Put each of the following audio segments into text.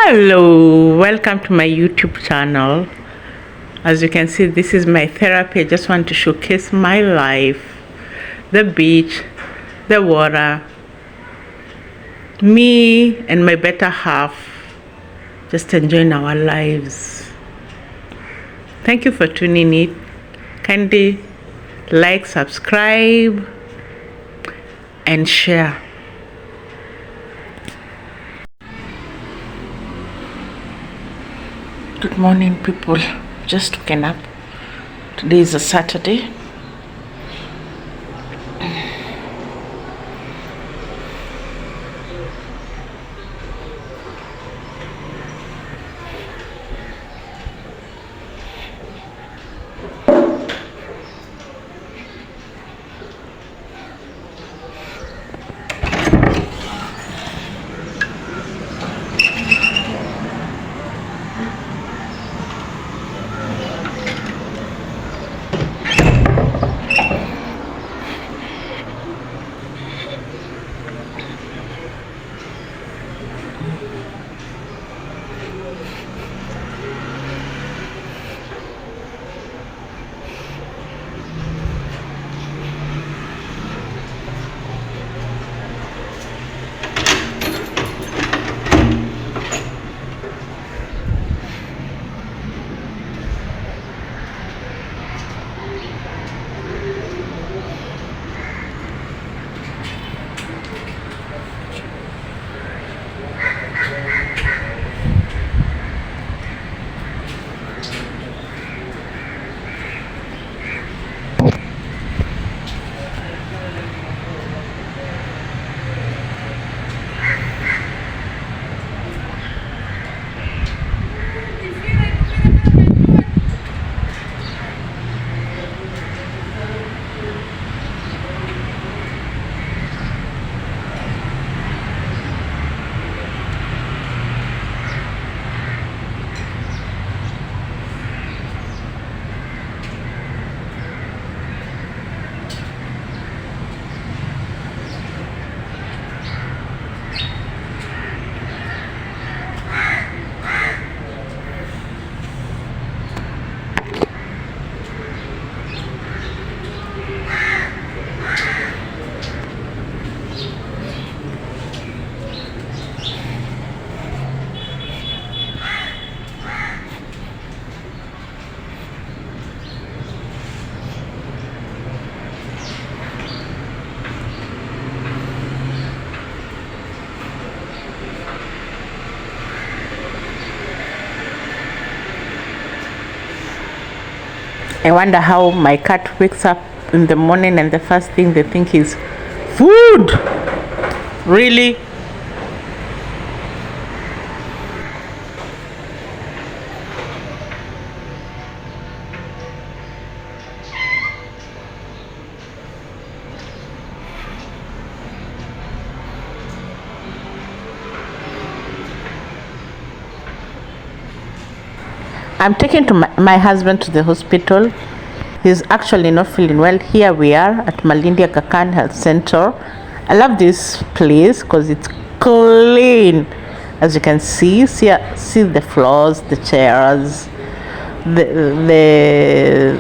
Hello, welcome to my YouTube channel. As you can see, this is my therapy. I just want to showcase my life, the beach, the water, me and my better half, just enjoying our lives. Thank you for tuning in. Kindly like, subscribe, and share. Good morning, people. Just waking up. Today is a Saturday. I wonder how my cat wakes up in the morning and the first thing they think is food. Really? I'm taking to my husband to the hospital. He's actually not feeling well. Here we are at Malindi Aga Khan Health Center. I love this place because it's clean. As you can see the floors, the chairs, the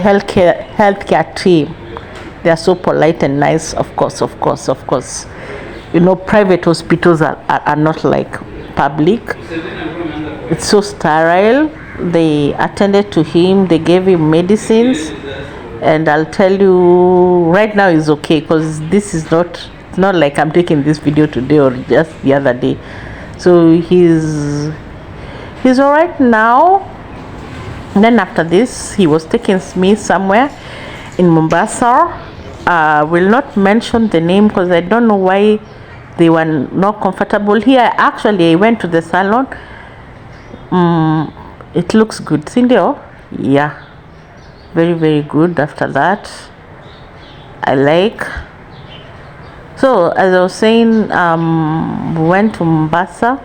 healthcare team. They are so polite and nice. Of course. You know, private hospitals are not like public. It's so sterile. They attended to him, they gave him medicines, and I'll tell you right now he's okay, because this is not like I'm taking this video today or just the other day. So he's all right now. And then after this, he was taking me somewhere in Mombasa. Will not mention the name because I don't know why they were not comfortable here. Actually, I went to the salon. It looks good, Cindy. Yeah, very good. After that, I like. So as I was saying, we went to Mombasa.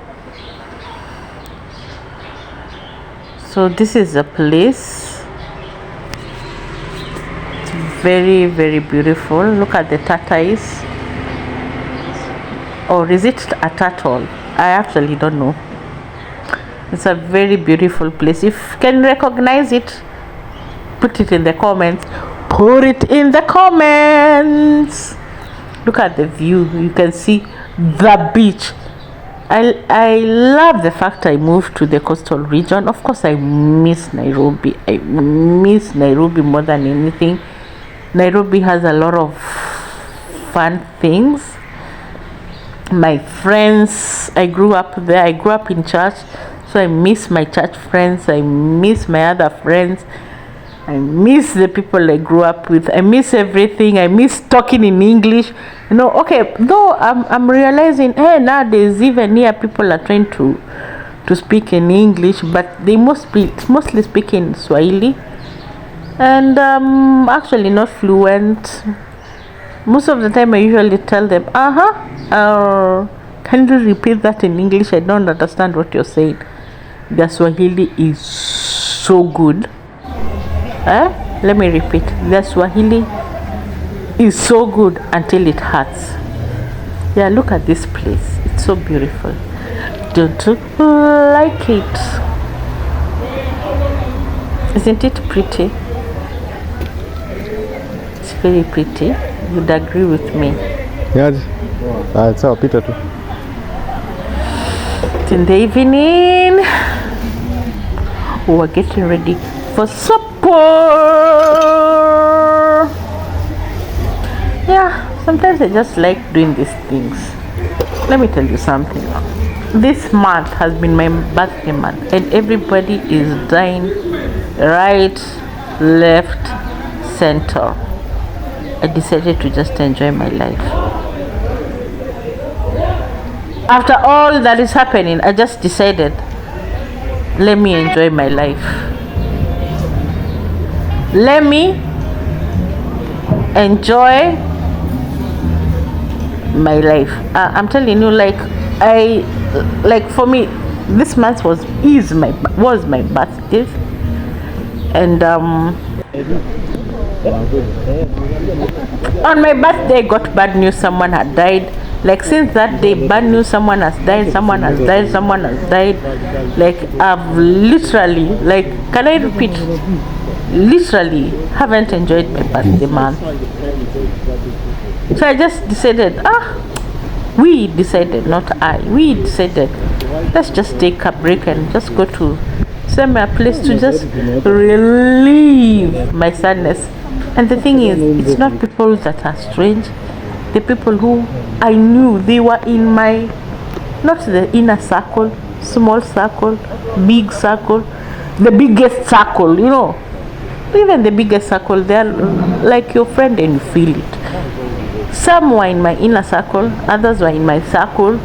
So this is a place. It's very beautiful. Look at the tortoise. Or is it a turtle? I actually don't know. It's a very beautiful place. If you can recognize it, put it in the comments. Put it in the comments. Look at the view. You can see the beach. I love the fact I moved to the coastal region. Of course, I miss Nairobi. I miss Nairobi more than anything. Nairobi has a lot of fun things. My friends, I grew up there. I grew up in church, so I miss my church friends. I miss my other friends. I miss the people I grew up with. I miss everything. I miss talking in English. Okay, though I'm realizing, hey, nowadays even here people are trying to speak in English, but they mostly speak in Swahili, and actually not fluent. Most of the time I usually tell them, can you repeat that in English? I don't understand what you're saying. The Swahili is so good. Let me repeat. The Swahili is so good until it hurts. Yeah, look at this place. It's so beautiful. Don't you like it? Isn't it pretty? It's very pretty. You'd agree with me. Yeah, it's our Peter too. It's in the evening. We're getting ready for supper. Yeah, sometimes I just like doing these things. Let me tell you something. This month has been my birthday month, and everybody is dying right, left, center. I decided to just enjoy my life. After all that is happening, I just decided, let me enjoy my life. Let me enjoy my life. I'm telling you, for me, this month was my birthday, and on my birthday I got bad news. Someone had died. Since that day, bad news. Someone has died. Someone has died. Someone has died. I've literally, can I repeat? Literally haven't enjoyed my birthday month. So I just decided, we decided, let's just take a break and just go to somewhere place to just relieve my sadness. And the thing is, it's not people that are strange. The people who I knew, they were in my, not the inner circle, small circle, big circle, the biggest circle, even the biggest circle, they're like your friend and you feel it. Some were in my inner circle, others were in my circle,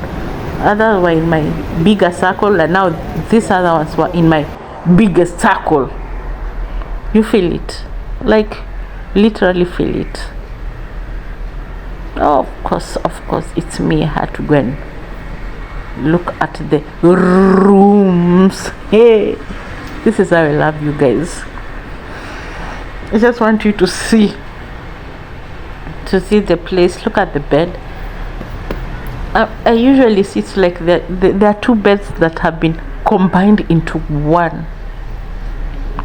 others were in my bigger circle, and now these other ones were in my biggest circle. You feel it, literally feel it. Oh, of course, it's me. I had to go and look at the rooms. Hey, this is how I love you guys. I just want you to see the place. Look at the bed. I usually see it's like there are two beds that have been combined into one.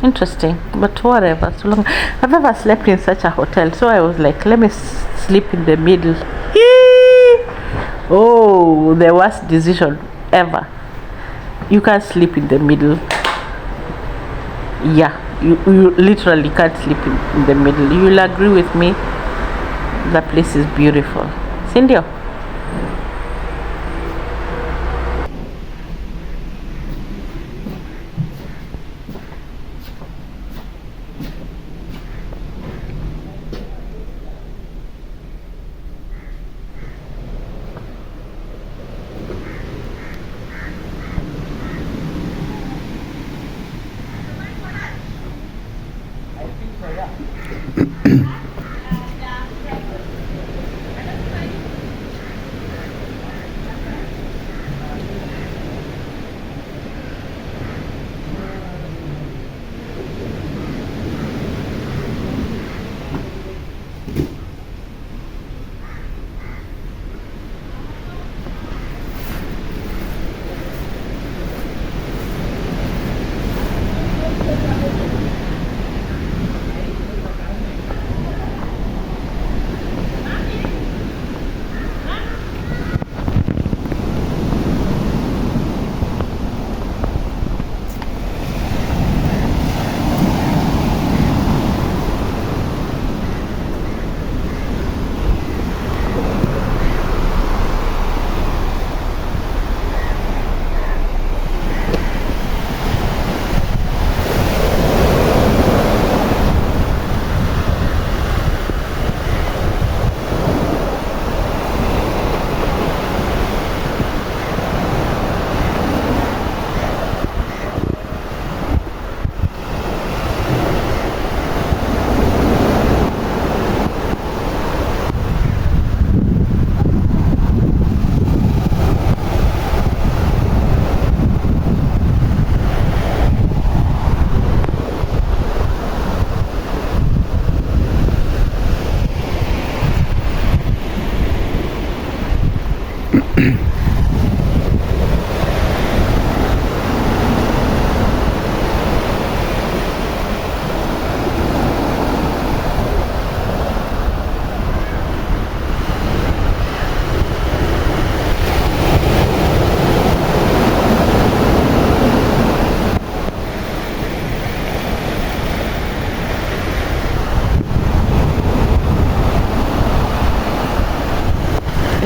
Interesting, but whatever. So long I've never slept in such a hotel, so I was like, let me sleep in the middle. Oh, the worst decision ever. You can't sleep in the middle. Yeah, you literally can't sleep in the middle. You'll agree with me. The place is beautiful. Cindy.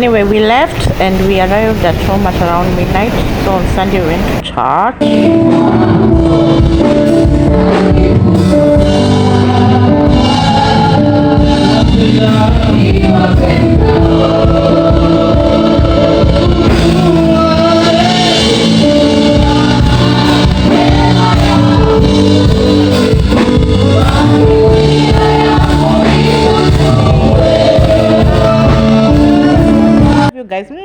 Anyway, we left and we arrived at home at around midnight. So on Sunday we went to church. You guys.